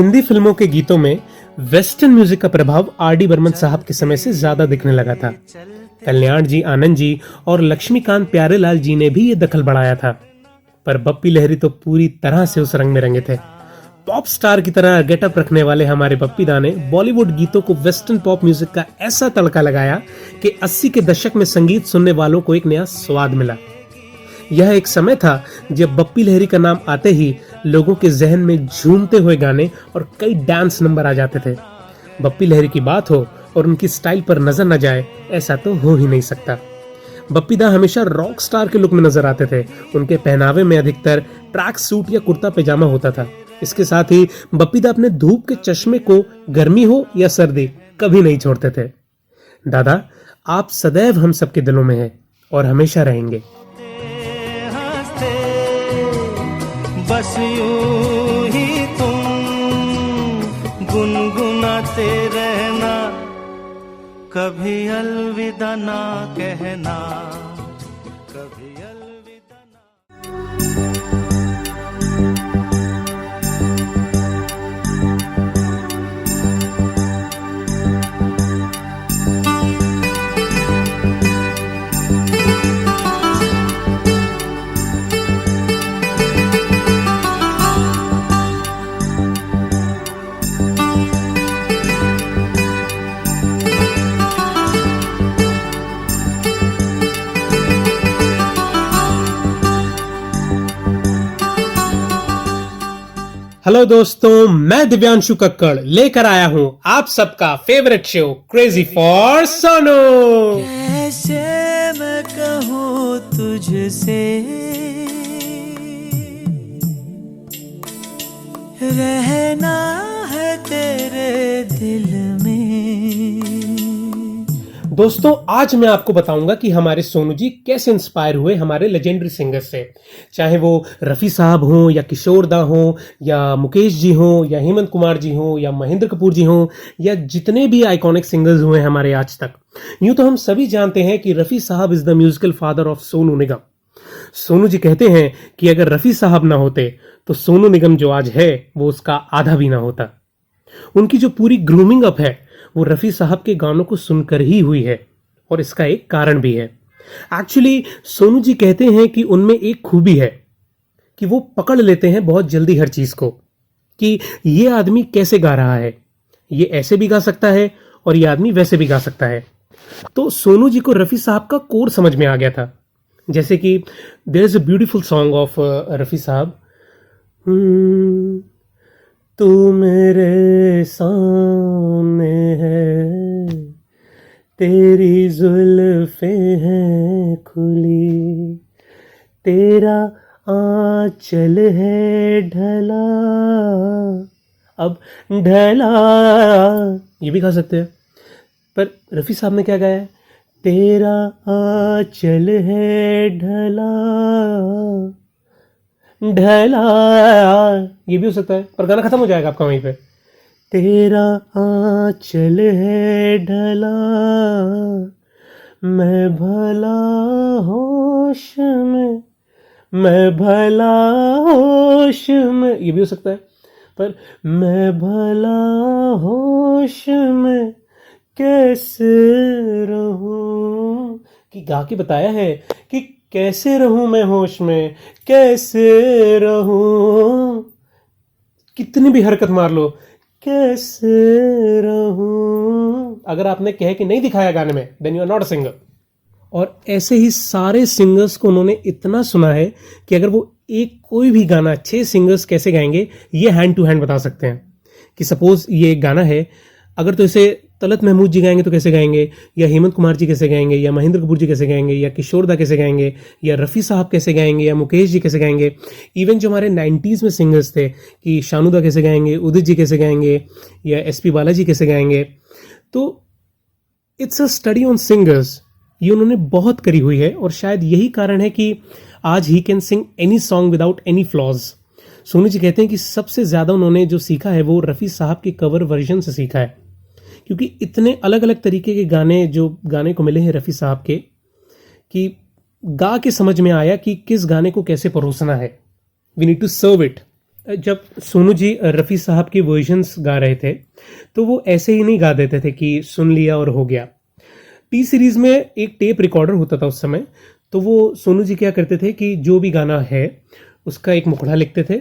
हिंदी फिल्मों के गीतों में वेस्टर्न म्यूजिक का प्रभाव आर डी बर्मन साहब के समय से ज्यादा दिखने लगा था। कल्याण जी, आनंद जी और लक्ष्मीकांत प्यारेलाल जी ने भी ये दखल बढ़ाया था, पर बप्पी लहरी तो पूरी तरह से उस रंग में रंगे थे। पॉप स्टार की तरह गेटअप रखने वाले हमारे बप्पी दा ने बॉलीवुड गीतों को वेस्टर्न पॉप म्यूजिक का ऐसा तड़का लगाया कि 80 के दशक में संगीत सुनने वालों को एक नया स्वाद मिला। यह एक समय था जब बप्पी लहरी का नाम आते ही लोगों के जहन में झूमते हुए गाने और कई डांस नंबर आ जाते थे। बप्पी लहरी की बात हो और उनकी स्टाइल पर नजर न जाए, ऐसा तो हो ही नहीं सकता। बप्पी दा हमेशा रॉक स्टार के लुक में नजर आते थे। उनके पहनावे में अधिकतर ट्रैक सूट या कुर्ता पैजामा होता था। इसके साथ ही बप्पी दा अपने धूप के चश्मे को गर्मी हो या सर्दी कभी नहीं छोड़ते थे। दादा, आप सदैव हम सबके दिलों में हैं और हमेशा रहेंगे। बस यूं ही तुम गुनगुनाते रहना, कभी अलविदा ना कहना, कभी अलविदा ना। हेलो दोस्तों, मैं दिव्यांशु कक्कड़ लेकर आया हूं आप सबका favourite show crazy for Sonu. कैसे मैं कहूँ तुझसे, रहना है तेरे दिल में। दोस्तों, आज मैं आपको बताऊंगा कि हमारे सोनू जी कैसे इंस्पायर हुए हमारे लेजेंडरी सिंगर्स से। चाहे वो रफ़ी साहब हों या किशोर दा हों या मुकेश जी हों या हेमंत कुमार जी हों या महेंद्र कपूर जी हों या जितने भी आइकॉनिक सिंगर्स हुए हमारे आज तक। यूं तो हम सभी जानते हैं कि Rafi sahab is the musical father of Sonu Nigam. Sonu ji कहते हैं कि अगर रफ़ी साहब ना होते तो सोनू निगम जो आज है वो उसका आधा भी ना होता। उनकी जो पूरी ग्रूमिंग अप है वो रफ़ी साहब के गानों को सुनकर ही हुई है, और इसका एक कारण भी है। एक्चुअली सोनू जी कहते हैं कि उनमें एक खूबी है कि वो पकड़ लेते हैं बहुत जल्दी हर चीज को, कि ये आदमी कैसे गा रहा है, ये ऐसे भी गा सकता है और ये आदमी वैसे भी गा सकता है। तो सोनू जी को रफ़ी साहब का कोर समझ में आ गया था। जैसे कि there is a beautiful song of Rafi साहब, तू मेरे सामने है, तेरी जुल्फें हैं खुली, तेरा आंचल है ढला। अब ढला ये भी गा सकते हैं, पर रफ़ी साहब ने क्या गाया है? तेरा आंचल है ढला, ढला ये भी हो सकता है, पर गाना खत्म हो जाएगा आपका वहीं पे। तेरा आंचल है ढला, मैं भला होश में, मैं भला होश में ये भी हो सकता है, पर मैं भला होश में कैसे रहूं, कि गा के बताया है कि कैसे रहूं मैं होश में, कैसे रहूं, कितनी भी हरकत मार लो, कैसे रहूं। अगर आपने कहे कि नहीं दिखाया गाने में, then you are not a singer. और ऐसे ही सारे सिंगर्स को उन्होंने इतना सुना है कि अगर वो एक कोई भी गाना 6 सिंगर्स कैसे गाएंगे ये हैंड टू हैंड बता सकते हैं। कि सपोज ये एक गाना है, अगर तो इसे तलत महमूद जी गाएंगे तो कैसे गाएंगे, या हेमंत कुमार जी कैसे गाएंगे, या महेंद्र कपूर जी कैसे गाएंगे, या किशोर दा कैसे गाएंगे, या रफ़ी साहब कैसे गाएंगे, या मुकेश जी कैसे गाएंगे। इवन जो हमारे 90s में सिंगर्स थे कि शानू दा कैसे गाएंगे, उदित जी कैसे गाएंगे, या एसपी बालाजी कैसे गाएंगे। तो it's a study on singers, ये उन्होंने बहुत करी हुई है, और शायद यही कारण है कि आज he can sing any song without any flaws. Sonu ji कहते हैं कि सबसे ज़्यादा उन्होंने जो सीखा है वो रफ़ी साहब के कवर वर्जन से सीखा है, क्योंकि इतने अलग अलग तरीके के गाने जो गाने को मिले हैं रफ़ी साहब के, कि गा के समझ में आया कि किस गाने को कैसे परोसना है। We need to serve it जब सोनू जी रफ़ी साहब की वर्जन्स गा रहे थे तो वो ऐसे ही नहीं गा देते थे कि सुन लिया और हो गया। टी सीरीज में एक टेप रिकॉर्डर होता था उस समय, तो वो सोनू जी क्या करते थे कि जो भी गाना है उसका एक मुखड़ा लिखते थे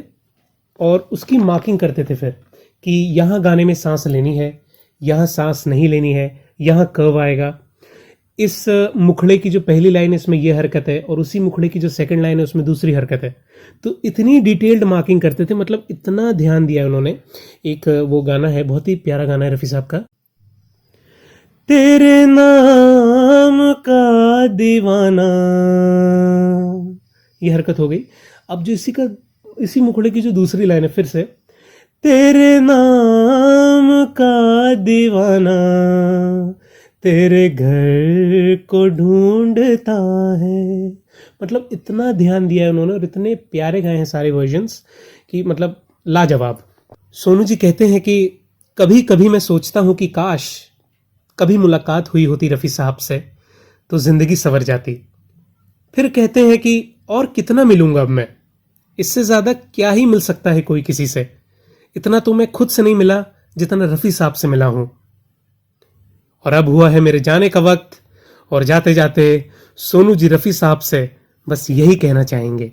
और उसकी मार्किंग करते थे फिर कि यहाँ गाने में सांस लेनी है, यहाँ सांस नहीं लेनी है, यहाँ कर्व आएगा, इस मुखड़े की जो पहली लाइन है इसमें ये हरकत है और उसी मुखड़े की जो सेकंड लाइन है उसमें दूसरी हरकत है। तो इतनी डिटेल्ड मार्किंग करते थे, मतलब इतना ध्यान दिया उन्होंने। एक वो गाना है, बहुत ही प्यारा गाना है रफ़ी साहब का, तेरे नाम का दीवाना, ये हरकत हो गई। अब जो इसी मुखड़े की जो दूसरी लाइन है फिर से, तेरे नाम का दीवाना तेरे घर को ढूंढता है। मतलब इतना ध्यान दिया है उन्होंने और इतने प्यारे गाए हैं सारे वर्जन्स कि मतलब लाजवाब। सोनू जी कहते हैं कि कभी कभी मैं सोचता हूं कि काश कभी मुलाकात हुई होती रफ़ी साहब से तो जिंदगी संवर जाती। फिर कहते हैं कि और कितना मिलूंगा अब मैं, इससे ज्यादा क्या ही मिल सकता है कोई किसी से, इतना तो मैं खुद से नहीं मिला जितना रफ़ी साहब से मिला हूं। और अब हुआ है मेरे जाने का वक्त और जाते जाते सोनू जी रफ़ी साहब से बस यही कहना चाहेंगे,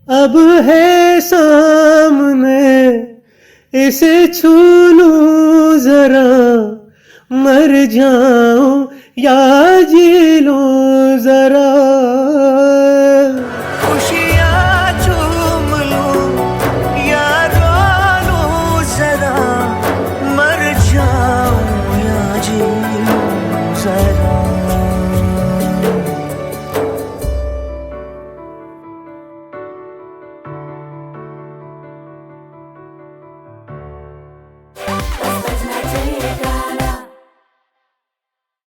अब है सामने इसे छू लूं जरा, मर जाऊं या जी लूं जरा।